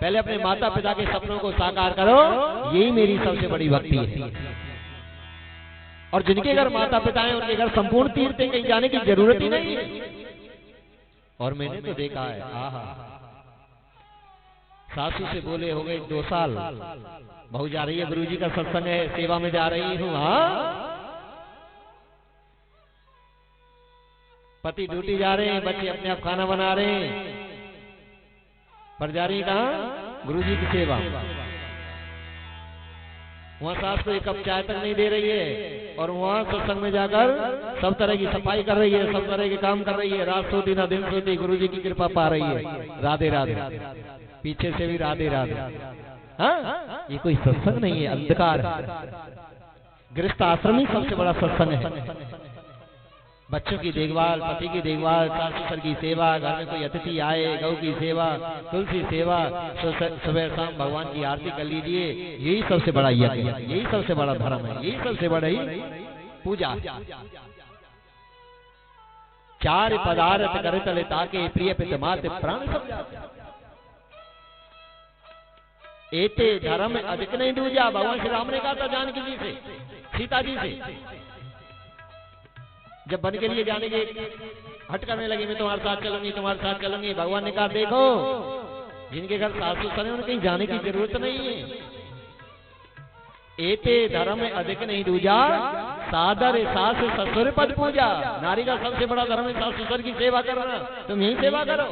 पहले अपने माता पिता के सपनों को साकार करो, यही मेरी सबसे बड़ी भक्ति है। और जिनके घर माता पिता हैं उनके घर संपूर्ण तीर्थ है, कहीं जाने की जरूरत ही नहीं है। और मैंने तो देखा है, आहा, सासू से बोले हो गए 2 साल, बहू जा रही है, गुरुजी का सत्संग है, सेवा में जा रही हूँ, हाँ, पति ड्यूटी जा रहे हैं, बच्चे अपने आप खाना बना रहे हैं, पर जा रही कहाँ? गुरुजी की सेवा। वहाँ सास को 1 कप चाय तक नहीं दे रही है, और वहाँ सत्संग में जाकर सब तरह की सफाई कर रही है, सब तरह के काम कर रही है, रात सोती ना दिन सोती, गुरुजी की कृपा पा रही है। राधे राधे, पीछे से भी राधे राधे। हाँ, ये कोई सत्संग नहीं है, अंधकार है। गृहस्थ आश्रम ही सबसे बड़ा सत्संग है। बच्चों की देखभाल, पति की देखभाल, सास ससुर की सेवा, घर में कोई अतिथि आए, गौ की सेवा, तुलसी सेवा, सुबह शाम भगवान की आरती कर लीजिए, यही सबसे बड़ा यज्ञ है, यही सबसे बड़ा धर्म है, यही सबसे बड़ी पूजा। 4 पदार्थ कर तले ताके, प्रिय पिता माते प्राण समुझागे। एते धर्म अधिक नहीं दूजा। भगवान श्री राम ने कहा था जानकी जी से, सीता जी से, जब वन के लिए जाने के हट करने लगी, मैं तुम्हारे साथ चलूंगी, तुम्हारे साथ चलूंगी। भगवान ने कहा देखो, जिनके घर सास ससुर है उन्हें कहीं जाने की जरूरत नहीं है। एते धर्म अधिक नहीं दूजा, सादर सास ससुर पद पूजा। नारी का सबसे बड़ा धर्म है सास ससुर की सेवा करना, तुम यही सेवा करो।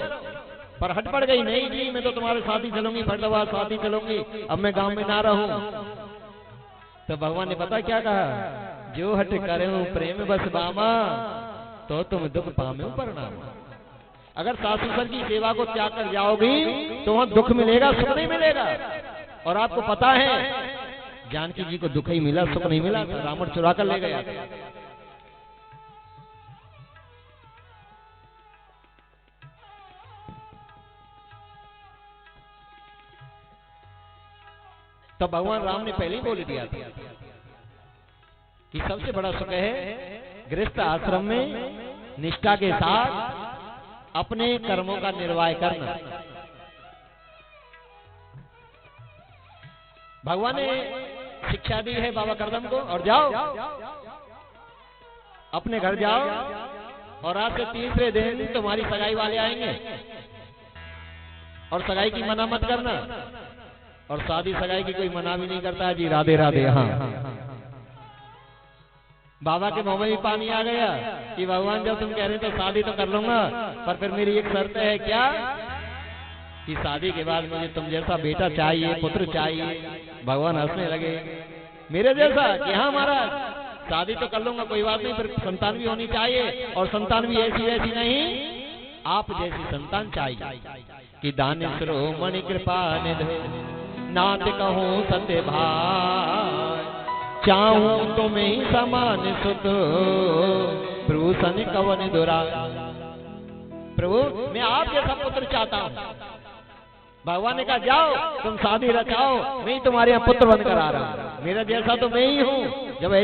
पर हट पड़ गई, नहीं जी मैं तो तुम्हारे साथ ही चलूंगी, फटवा साथ ही चलूंगी, अब मैं गांव में ना रहूं। तो भगवान ने पता क्या कहा? जो हट करे प्रेम बस बामा, तो तुम दुख पामे परिणाम। अगर सास ससुर की सेवा को त्याग कर जाओगी तो वहां दुख मिलेगा, सुख नहीं मिलेगा। और आपको पता है जानकी जी को दुख ही मिला, सुख नहीं मिला, तो रावण चुरा कर ले गया। तो भगवान राम ने पहले ही बोल दिया था कि सबसे बड़ा सुख है गृहस्थ आश्रम में निष्ठा के साथ अपने कर्मों का निर्वाह करना। भगवान ने शिक्षा दी है बाबा करदम को, और जाओ अपने घर जाओ, और आज से तीसरे दिन तुम्हारी सगाई वाले आएंगे, और सगाई की मना मत करना। और शादी सगाई की कोई मना भी नहीं करता है जी, राधे राधे। हाँ, बाबा के मुंह में भी पानी आ गया कि भगवान जब तुम कह रहे तो शादी तो कर लूंगा, पर फिर मेरी एक शर्त है क्या, कि शादी के बाद मुझे तुम जैसा बेटा चाहिए, पुत्र चाहिए। भगवान हंसने लगे, मेरे जैसा कि हाँ महाराज, शादी तो कर लूंगा कोई बात नहीं, फिर संतान भी होनी चाहिए, और संतान भी ऐसी वैसी नहीं, आप जैसी संतान चाहिए। कि दान श्रोमणि कृपा निधि नाथ कहूँ सत्य भाई, चाहूं तुम्हें ही समान सुत प्रभु सन कवन दुरा। प्रभु मैं आप जैसा पुत्र चाहता हूँ। भगवान ने कहा जाओ तुम शादी रचाओ, मैं ही तुम्हारे यहाँ पुत्र बनकर आ रहा हूँ, मेरा जैसा तो मैं ही हूँ। जब